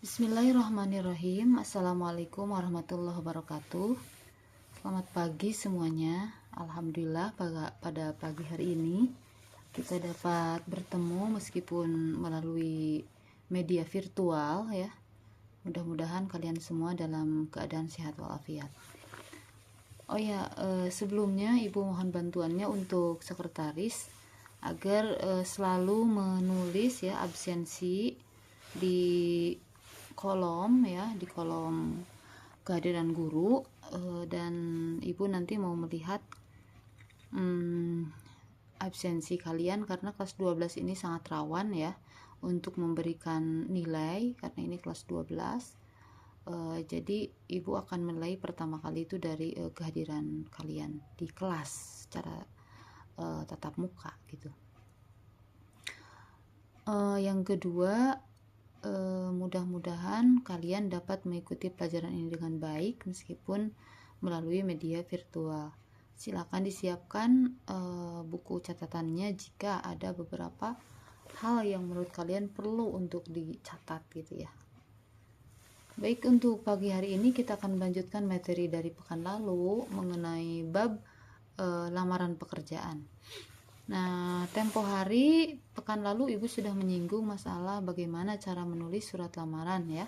Bismillahirrahmanirrahim. Assalamualaikum warahmatullahi wabarakatuh. Selamat pagi semuanya. Alhamdulillah pada pagi hari ini kita dapat bertemu meskipun melalui media virtual ya. Mudah-mudahan kalian semua dalam keadaan sehat walafiat. Oh ya, sebelumnya Ibu mohon bantuannya untuk sekretaris agar selalu menulis ya absensi di kolom ya, di kolom kehadiran guru, dan Ibu nanti mau melihat absensi kalian karena kelas 12 ini sangat rawan ya untuk memberikan nilai karena ini kelas 12. Jadi Ibu akan menilai pertama kali itu dari kehadiran kalian di kelas secara tatap muka gitu. Yang kedua, mudah-mudahan kalian dapat mengikuti pelajaran ini dengan baik meskipun melalui media virtual. Silakan disiapkan buku catatannya jika ada beberapa hal yang menurut kalian perlu untuk dicatat gitu ya. Baik, untuk pagi hari ini kita akan melanjutkan materi dari pekan lalu mengenai bab lamaran pekerjaan. Nah, tempo hari pekan lalu Ibu sudah menyinggung masalah bagaimana cara menulis surat lamaran ya.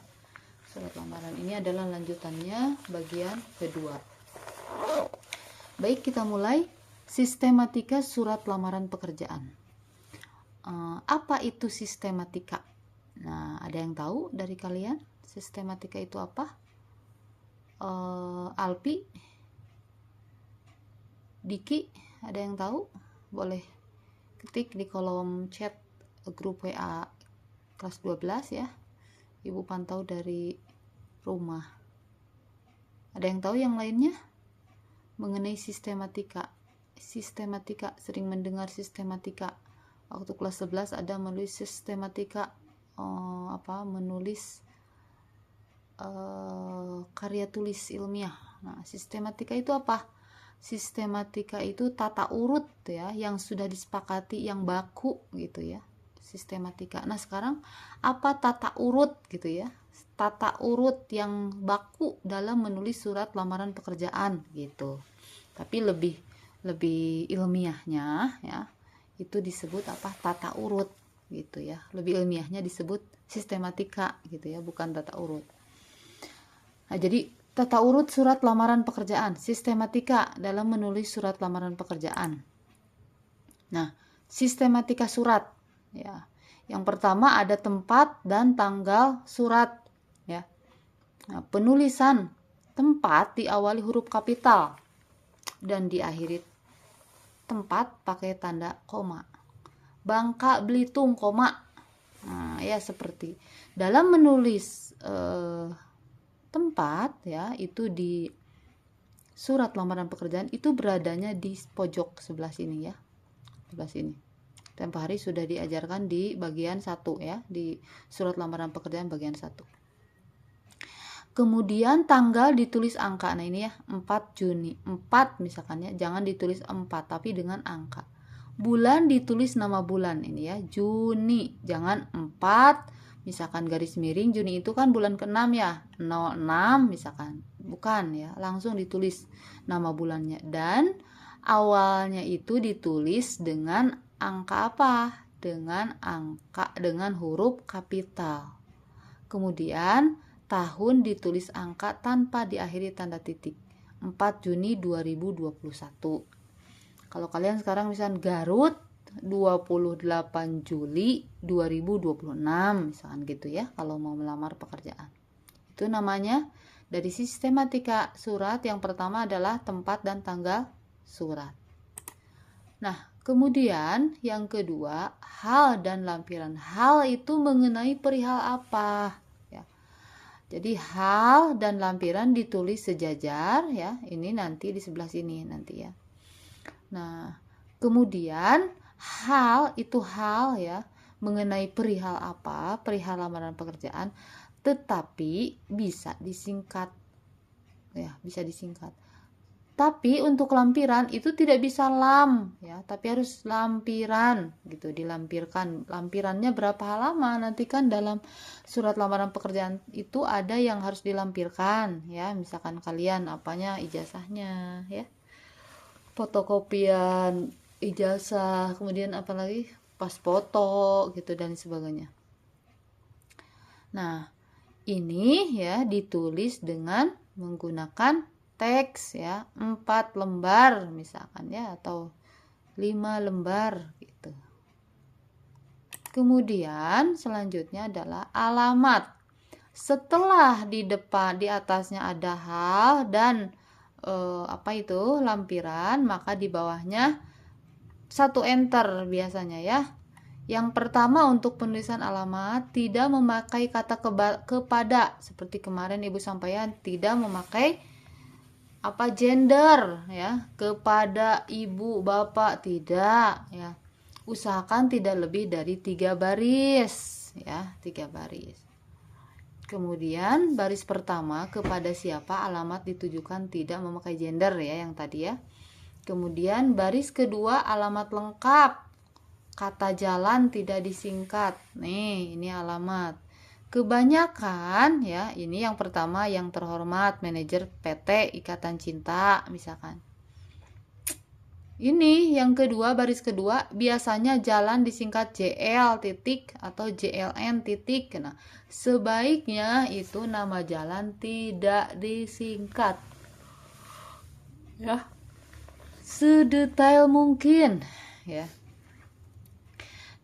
Surat lamaran ini adalah lanjutannya bagian kedua. Baik, kita mulai sistematika surat lamaran pekerjaan. Apa itu sistematika? Nah, ada yang tahu dari kalian sistematika itu apa? Alpi, Diki, ada yang tahu? Boleh ketik di kolom chat grup WA kelas 12 ya. Ibu pantau dari rumah. Ada yang tahu yang lainnya mengenai sistematika? Sistematika, sering mendengar sistematika. Waktu kelas 11 ada menulis sistematika, menulis karya tulis ilmiah. Nah, sistematika itu apa? Sistematika itu tata urut ya, yang sudah disepakati, yang baku gitu ya, sistematika. Nah, sekarang apa tata urut gitu ya, tata urut yang baku dalam menulis surat lamaran pekerjaan gitu. Tapi lebih ilmiahnya ya, itu disebut apa? Tata urut gitu ya. Lebih ilmiahnya disebut sistematika gitu ya, bukan tata urut. Nah, jadi tata urut surat lamaran pekerjaan, sistematika dalam menulis surat lamaran pekerjaan. Nah, sistematika surat ya. Yang pertama ada tempat dan tanggal surat ya. Nah, penulisan tempat diawali huruf kapital dan diakhiri tempat pakai tanda koma. Bangka Belitung koma. Nah, ya seperti dalam menulis tempat ya, itu di surat lamaran pekerjaan itu beradanya di pojok sebelah sini ya, sebelah sini. Tempo hari sudah diajarkan di bagian 1 ya, di surat lamaran pekerjaan bagian 1. Kemudian tanggal ditulis angka. Nah, ini ya, 4 Juni 4 misalkan ya, jangan ditulis 4 tapi dengan angka. Bulan ditulis nama bulan, ini ya, Juni, jangan 4 misalkan garis miring, Juni itu kan bulan ke-6 ya, 06 misalkan, bukan ya, langsung ditulis nama bulannya. Dan awalnya itu ditulis dengan angka apa? Dengan huruf kapital. Kemudian tahun ditulis angka tanpa diakhiri tanda titik, 4 Juni 2021. Kalau kalian sekarang misalkan Garut 28 Juli 2026 misalkan gitu ya, kalau mau melamar pekerjaan. Itu namanya dari sistematika surat. Yang pertama adalah tempat dan tanggal surat. Nah, kemudian yang kedua, hal dan lampiran. Hal itu mengenai perihal apa ya. Jadi hal dan lampiran ditulis sejajar ya. Ini nanti di sebelah sini nanti ya. Nah, kemudian hal itu hal ya, mengenai perihal apa? Perihal lamaran pekerjaan, tetapi bisa disingkat ya, bisa disingkat. Tapi untuk lampiran itu tidak bisa lam ya, tapi harus lampiran gitu, dilampirkan. Lampirannya berapa halaman? Nanti kan dalam surat lamaran pekerjaan itu ada yang harus dilampirkan ya. Misalkan kalian apanya, ijazahnya ya. Fotokopian ijazah, kemudian apalagi pas foto gitu dan sebagainya. Nah, ini ya ditulis dengan menggunakan teks ya, 4 lembar misalkan ya, atau 5 lembar gitu. Kemudian selanjutnya adalah alamat. Setelah di depan, di atasnya ada hal dan lampiran, maka di bawahnya 1 enter biasanya ya. Yang pertama untuk penulisan alamat tidak memakai kata kepada, seperti kemarin Ibu sampaikan, tidak memakai gender ya, kepada ibu bapak, tidak ya. Usahakan tidak lebih dari 3 baris ya, 3 baris. Kemudian baris pertama, kepada siapa alamat ditujukan, tidak memakai gender ya, yang tadi ya. Kemudian baris kedua, alamat lengkap, kata jalan tidak disingkat. Nih, ini alamat. Kebanyakan ya, ini yang pertama, yang terhormat manajer PT Ikatan Cinta misalkan. Ini yang kedua, baris kedua, biasanya jalan disingkat JL titik atau JLN titik. Nah, sebaiknya itu nama jalan tidak disingkat ya, sedetail mungkin ya.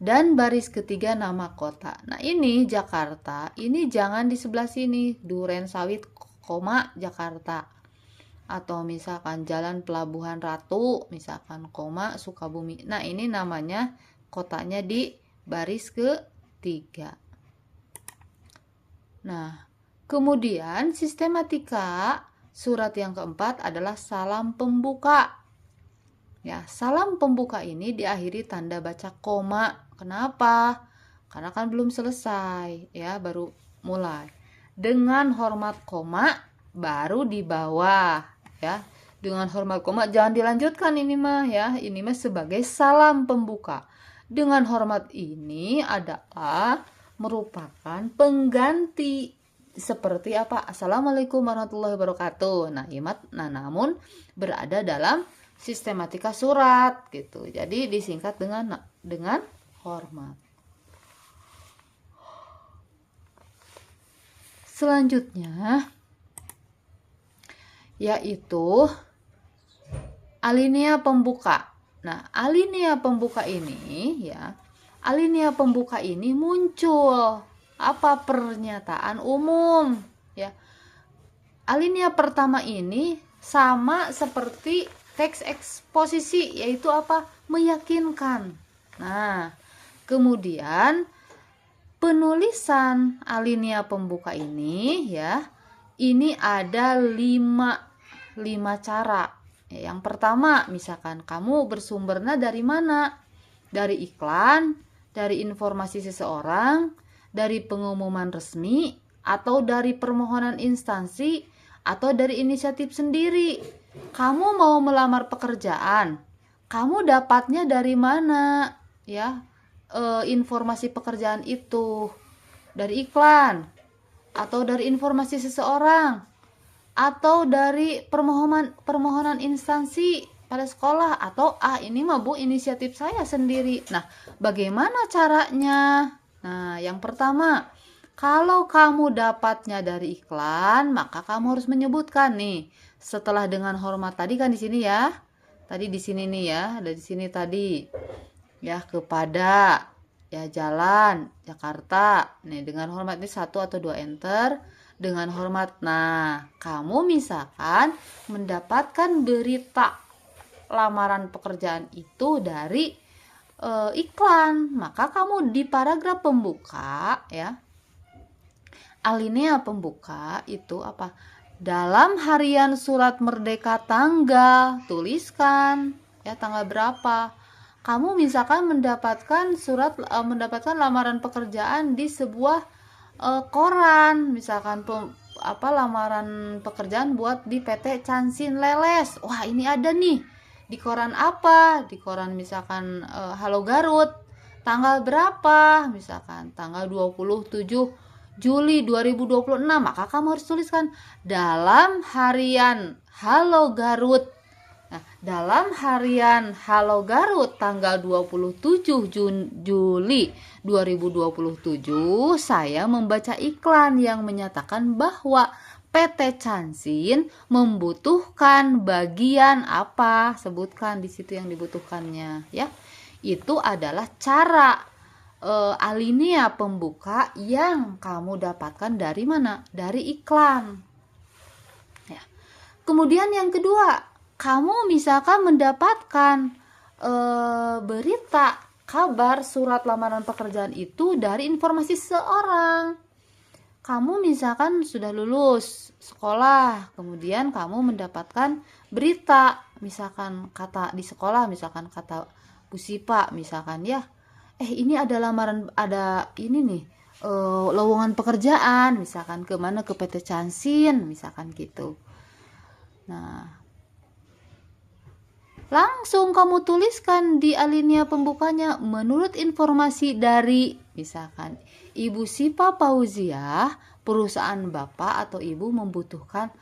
Dan baris ketiga nama kota. Nah, ini Jakarta, ini jangan di sebelah sini, Duren Sawit, Jakarta. Atau misalkan Jalan Pelabuhan Ratu, misalkan, Sukabumi. Nah, ini namanya kotanya di baris ketiga. Nah, kemudian sistematika surat yang keempat adalah salam pembuka. Ya, salam pembuka ini diakhiri tanda baca koma. Kenapa? Karena kan belum selesai ya, baru mulai. Dengan hormat koma baru di bawah ya. Dengan hormat koma, jangan dilanjutkan ini mah ya. Ini mah sebagai salam pembuka. Dengan hormat ini adalah merupakan pengganti seperti apa? Assalamualaikum warahmatullahi wabarakatuh. Nah, namun berada dalam sistematika surat gitu. Jadi disingkat dengan hormat. Selanjutnya yaitu alinea pembuka. Nah, alinea pembuka ini ya, alinea pembuka ini muncul pernyataan umum ya. Alinea pertama ini sama seperti teks eksposisi, yaitu meyakinkan. Nah, kemudian penulisan alinea pembuka ini ya, ini ada 5 cara. Yang pertama, misalkan kamu bersumbernya dari mana? Dari iklan, dari informasi seseorang, dari pengumuman resmi, atau dari permohonan instansi, atau dari inisiatif sendiri. Kamu mau melamar pekerjaan, kamu dapatnya dari mana ya? Informasi pekerjaan itu dari iklan, atau dari informasi seseorang, atau dari permohonan instansi pada sekolah, atau ini mah Bu inisiatif saya sendiri. Nah, bagaimana caranya? Nah, yang pertama, kalau kamu dapatnya dari iklan, maka kamu harus menyebutkan nih. Setelah dengan hormat tadi kan di sini ya. Tadi di sini nih ya, ada di sini tadi. Ya, kepada ya Jalan Jakarta. Nih, dengan hormat ini 1 atau 2 enter. Dengan hormat. Nah, kamu misalkan mendapatkan berita lamaran pekerjaan itu dari iklan, maka kamu di paragraf pembuka ya, alinea pembuka itu dalam harian surat merdeka tanggal, tuliskan ya tanggal berapa. Kamu misalkan mendapatkan mendapatkan lamaran pekerjaan di sebuah koran, misalkan lamaran pekerjaan buat di PT Chansin Leles. Wah, ini ada nih di koran apa? Di koran misalkan Halo Garut. Tanggal berapa? Misalkan tanggal 27 Juli 2026. Maka kamu harus tuliskan dalam harian Halo Garut. Nah, dalam harian Halo Garut tanggal 27 Juli 2027, saya membaca iklan yang menyatakan bahwa PT Chansin membutuhkan bagian apa? Sebutkan di situ yang dibutuhkannya, ya. Itu adalah cara alinea pembuka yang kamu dapatkan dari mana? Dari iklan. Ya. Kemudian yang kedua, kamu misalkan mendapatkan berita, kabar, surat lamaran pekerjaan itu dari informasi seorang. Kamu misalkan sudah lulus sekolah, kemudian kamu mendapatkan berita, misalkan kata di sekolah, misalkan kata Bu Sipa, misalkan ya, ini ada lamaran, ada ini nih, lowongan pekerjaan, misalkan ke mana, ke PT Chansin, misalkan gitu. Nah, langsung kamu tuliskan di alinea pembukanya, menurut informasi dari misalkan Ibu Sipa Pauziah, perusahaan Bapak atau Ibu membutuhkan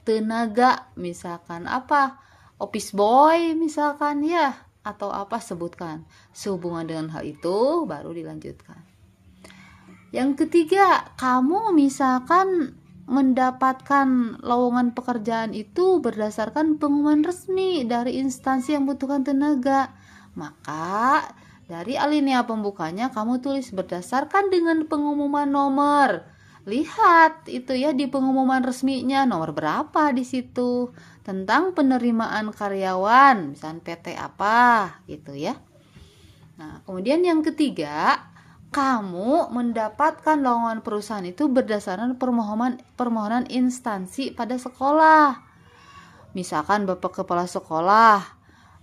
tenaga, misalkan apa, office boy misalkan ya, atau apa, sebutkan. Sehubungan dengan hal itu baru dilanjutkan. Yang ketiga, kamu misalkan mendapatkan lowongan pekerjaan itu berdasarkan pengumuman resmi dari instansi yang membutuhkan tenaga. Maka dari alinea pembukanya kamu tulis berdasarkan dengan pengumuman nomor. Lihat itu ya di pengumuman resminya nomor berapa di situ tentang penerimaan karyawan, misalnya PT apa gitu ya. Nah, kemudian yang ketiga, kamu mendapatkan lowongan perusahaan itu berdasarkan permohonan instansi pada sekolah. Misalkan Bapak Kepala Sekolah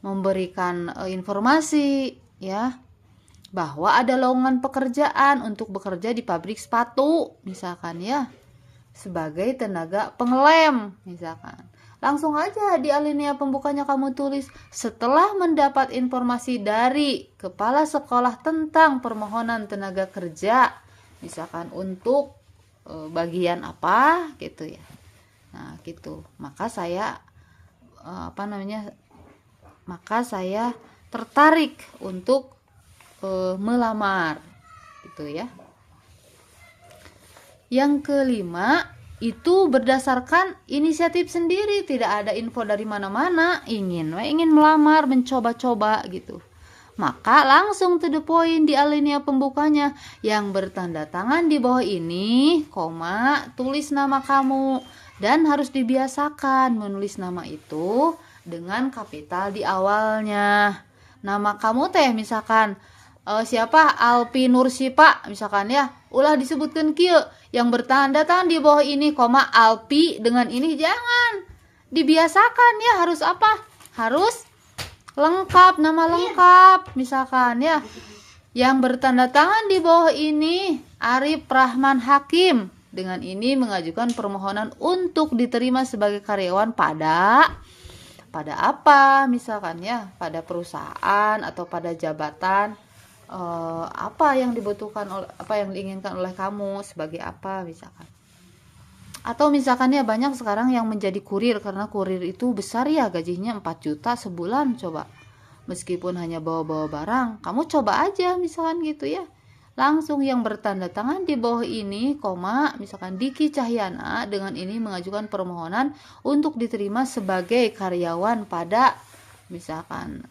memberikan informasi ya bahwa ada lowongan pekerjaan untuk bekerja di pabrik sepatu, misalkan ya, sebagai tenaga pengelem, misalkan. Langsung aja di alinea pembukanya kamu tulis, setelah mendapat informasi dari kepala sekolah tentang permohonan tenaga kerja, misalkan untuk bagian apa gitu ya. Nah, gitu. Maka saya maka saya tertarik untuk melamar gitu ya. Yang kelima, itu berdasarkan inisiatif sendiri, tidak ada info dari mana-mana, ingin melamar, mencoba-coba gitu. Maka langsung to the point di alinea pembukanya, yang bertanda tangan di bawah ini, koma, tulis nama kamu, dan harus dibiasakan menulis nama itu dengan kapital di awalnya. Nama kamu teh misalkan siapa, Alpi Nursipa misalkan ya, ulah disebutkan kieu yang bertanda tangan di bawah ini, koma, Alpi dengan ini, jangan, dibiasakan ya, harus apa, harus lengkap, nama lengkap misalkan ya. Yang bertanda tangan di bawah ini Arif Rahman Hakim, dengan ini mengajukan permohonan untuk diterima sebagai karyawan pada apa misalkan ya, pada perusahaan atau pada jabatan apa yang dibutuhkan, apa yang diinginkan oleh kamu sebagai apa misalkan. Atau misalkan ya, banyak sekarang yang menjadi kurir, karena kurir itu besar ya, gajinya 4 juta sebulan. Coba, meskipun hanya bawa-bawa barang, kamu coba aja misalkan gitu ya. Langsung yang bertanda tangan di bawah ini, koma, misalkan Diki Cahyana, dengan ini mengajukan permohonan untuk diterima sebagai karyawan pada misalkan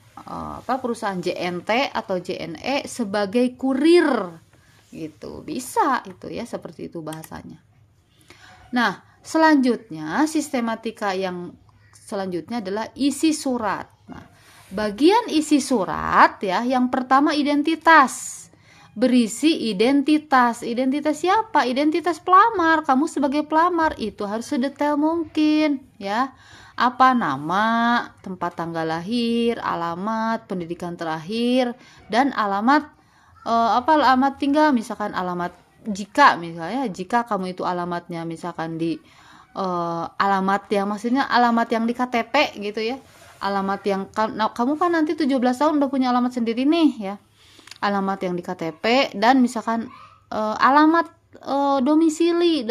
perusahaan JNT atau JNE sebagai kurir gitu, bisa itu ya, seperti itu bahasanya. Nah, selanjutnya sistematika yang selanjutnya adalah isi surat. Nah, bagian isi surat ya, yang pertama identitas. Berisi identitas. Identitas siapa? Identitas pelamar. Kamu sebagai pelamar itu harus sedetail mungkin ya. Apa nama, tempat tanggal lahir, alamat, pendidikan terakhir, dan alamat alamat tinggal, misalkan alamat jika misalnya jika kamu itu alamatnya misalkan di alamat yang maksudnya alamat yang di KTP gitu ya, alamat yang kamu kan nanti 17 tahun udah punya alamat sendiri nih ya, alamat yang di KTP dan misalkan alamat domisili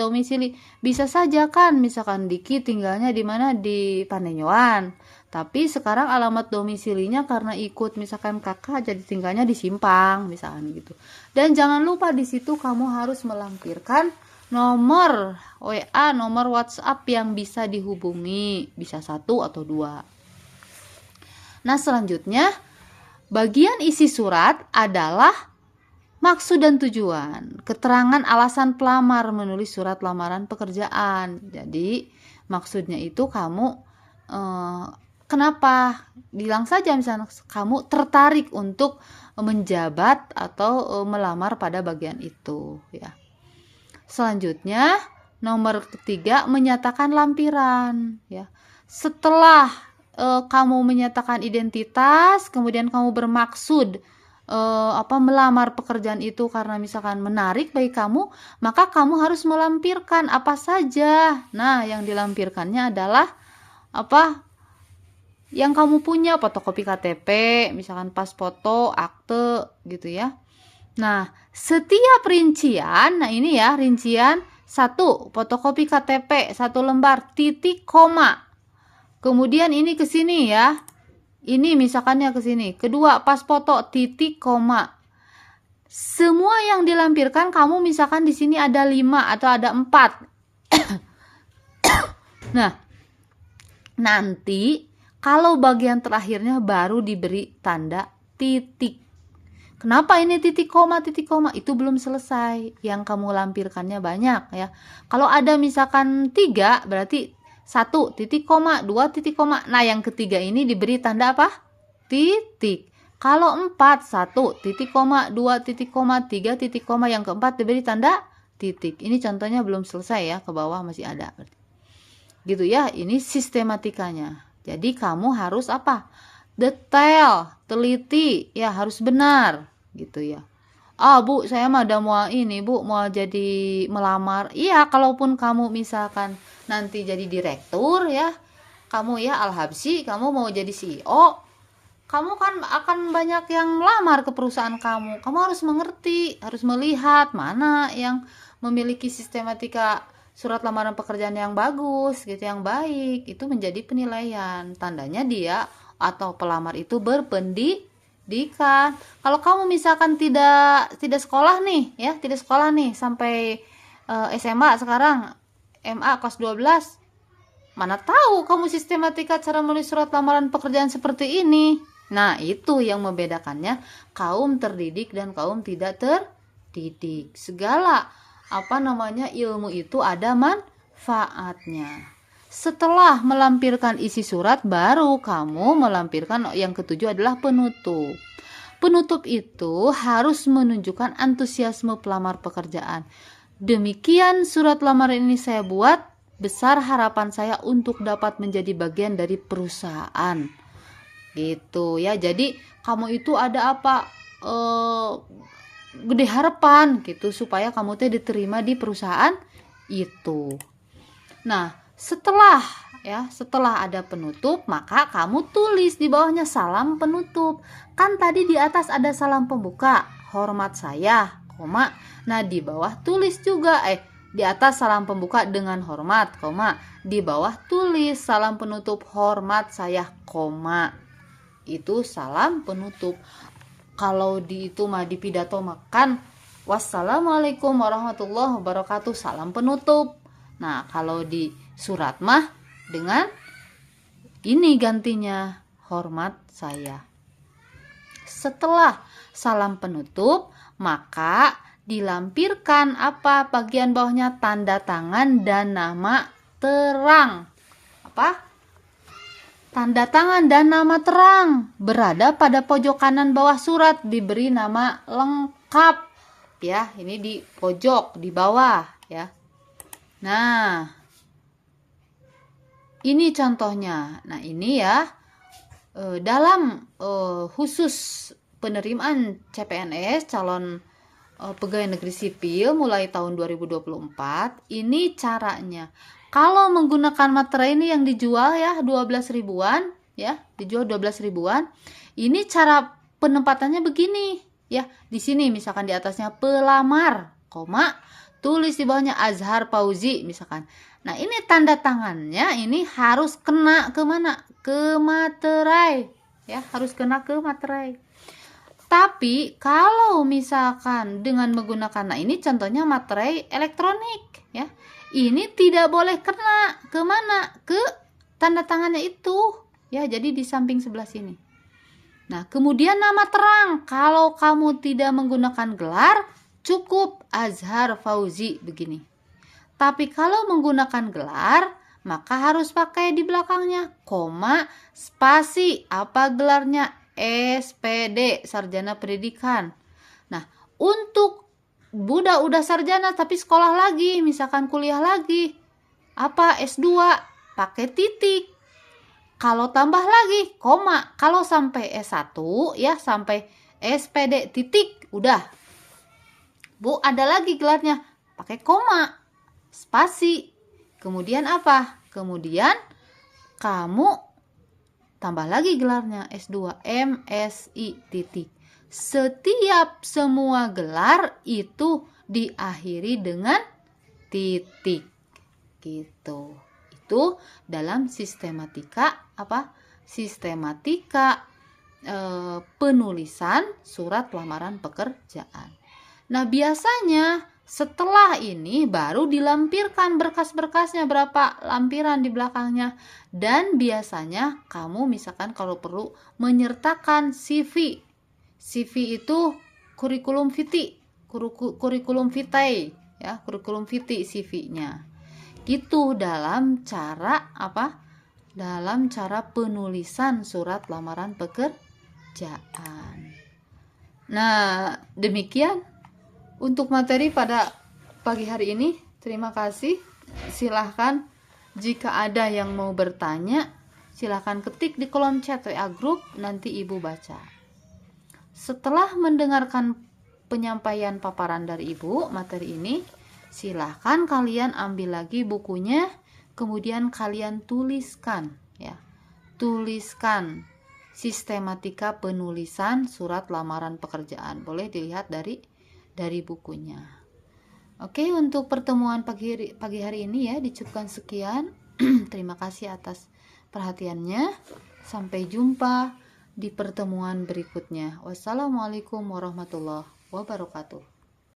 bisa saja kan misalkan Diki tinggalnya di mana, di Panenyoan, tapi sekarang alamat domisilinya karena ikut misalkan kakak jadi tinggalnya di Simpang misalkan gitu. Dan jangan lupa di situ kamu harus melampirkan nomor WA, nomor WhatsApp yang bisa dihubungi, bisa 1 atau 2. Nah, selanjutnya bagian isi surat adalah maksud dan tujuan, keterangan alasan pelamar menulis surat lamaran pekerjaan. Jadi maksudnya itu kamu kenapa, bilang saja misalnya kamu tertarik untuk menjabat atau melamar pada bagian itu ya. Selanjutnya nomor ketiga, menyatakan lampiran ya. Setelah kamu menyatakan identitas, kemudian kamu bermaksud melamar pekerjaan itu karena misalkan menarik bagi kamu, maka kamu harus melampirkan apa saja. Nah, yang dilampirkannya adalah apa yang kamu punya, fotokopi KTP, misalkan pas foto, akte gitu ya. Nah, setiap rincian, nah ini ya rincian 1, fotokopi KTP 1 lembar, titik, koma. Kemudian ini ke sini ya. Ini misalkannya ke sini. Kedua, pas foto, titik, koma. Semua yang dilampirkan kamu misalkan di sini ada 5 atau ada 4. Nah, nanti kalau bagian terakhirnya baru diberi tanda titik. Kenapa ini titik koma? Itu belum selesai. Yang kamu lampirkannya banyak ya. Kalau ada misalkan 3, berarti 1 titik koma, 2 titik koma. Nah, yang ketiga ini diberi tanda apa? Titik. Kalau 4, 1 titik koma, 2 titik koma, 3 titik koma. Yang keempat diberi tanda titik. Ini contohnya belum selesai ya, ke bawah masih ada. Gitu ya, ini sistematikanya. Jadi kamu harus apa? Detail, teliti, ya harus benar gitu ya. Bu, saya mah udah mau ini, Bu, mau jadi melamar. Iya, kalaupun kamu misalkan nanti jadi direktur ya, kamu ya Al-Habsyi, kamu mau jadi CEO, kamu kan akan banyak yang melamar ke perusahaan kamu. Kamu harus mengerti, harus melihat mana yang memiliki sistematika surat lamaran pekerjaan yang bagus gitu, yang baik. Itu menjadi penilaian. Tandanya dia atau pelamar itu berpendidikan. Kalau kamu misalkan tidak sekolah nih ya, tidak sekolah nih sampai SMA, sekarang MA kelas 12, mana tahu kamu sistematika cara menulis surat lamaran pekerjaan seperti ini. Nah, itu yang membedakannya kaum terdidik dan kaum tidak terdidik. Segala ilmu itu ada manfaatnya. Setelah melampirkan isi surat, baru kamu melampirkan yang ketujuh adalah penutup. Penutup itu harus menunjukkan antusiasme pelamar pekerjaan. Demikian surat lamaran ini saya buat, besar harapan saya untuk dapat menjadi bagian dari perusahaan. Gitu ya. Jadi kamu itu ada apa? Gede harapan gitu supaya kamu diterima di perusahaan itu. Nah, setelah ada penutup, maka kamu tulis di bawahnya salam penutup. Kan tadi di atas ada salam pembuka, hormat saya, koma. Nah, di bawah tulis juga di atas salam pembuka dengan hormat, koma. Di bawah tulis salam penutup hormat saya, koma. Itu salam penutup. Kalau di pidato makan wassalamualaikum warahmatullahi wabarakatuh, salam penutup. Nah, kalau di surat mah dengan ini gantinya, hormat saya. Setelah salam penutup, maka dilampirkan apa? Bagian bawahnya tanda tangan dan nama terang. Apa? Tanda tangan dan nama terang berada pada pojok kanan bawah surat, diberi nama lengkap ya. Ini di pojok di bawah ya. Nah, ini contohnya. Nah, ini ya dalam khusus penerimaan CPNS, calon pegawai negeri sipil mulai tahun 2024. Ini caranya. Kalau menggunakan materai ini yang dijual ya 12 ribuan ya, dijual 12 ribuan. Ini cara penempatannya begini ya. Di sini misalkan di atasnya pelamar, koma, tulis di bawahnya Azhar Fauzi misalkan. Nah, ini tanda tangannya ini harus kena ke mana? Ke materai. Ya, harus kena ke materai. Tapi kalau misalkan dengan menggunakan, nah ini contohnya materai elektronik ya. Ini tidak boleh kena ke mana? Ke tanda tangannya itu ya, jadi di samping sebelah sini. Nah, kemudian nama terang. Kalau kamu tidak menggunakan gelar, cukup Azhar Fauzi begini. Tapi kalau menggunakan gelar, maka harus pakai di belakangnya koma, spasi, apa gelarnya? SPD, Sarjana Pendidikan. Nah, untuk udah sarjana tapi sekolah lagi, misalkan kuliah lagi, apa S2, pakai titik. Kalau tambah lagi koma. Kalau sampai S1 ya, sampai SPD titik, udah. Bu, ada lagi gelarnya, pakai koma, spasi. Kemudian apa? Kemudian kamu tambah lagi gelarnya S2, MSI titik. Setiap semua gelar itu diakhiri dengan titik. Gitu. Itu dalam sistematika apa? Sistematika penulisan surat lamaran pekerjaan. Nah, biasanya setelah ini baru dilampirkan berkas-berkasnya, berapa lampiran di belakangnya. Dan biasanya kamu misalkan kalau perlu menyertakan CV. CV itu kurikulum vitae, kurikulum vitae ya, kurikulum vitae CV-nya. Itu dalam cara apa? Dalam cara penulisan surat lamaran pekerjaan. Nah, demikian untuk materi pada pagi hari ini. Terima kasih. Silahkan jika ada yang mau bertanya, silahkan ketik di kolom chat WA grup, nanti Ibu baca. Setelah mendengarkan penyampaian paparan dari Ibu materi ini, silahkan kalian ambil lagi bukunya, kemudian kalian tuliskan ya. Tuliskan sistematika penulisan surat lamaran pekerjaan. Boleh dilihat dari bukunya. Oke, untuk pertemuan pagi hari ini ya dicukupkan sekian. Terima kasih atas perhatiannya. Sampai jumpa di pertemuan berikutnya. Wassalamualaikum warahmatullahi wabarakatuh.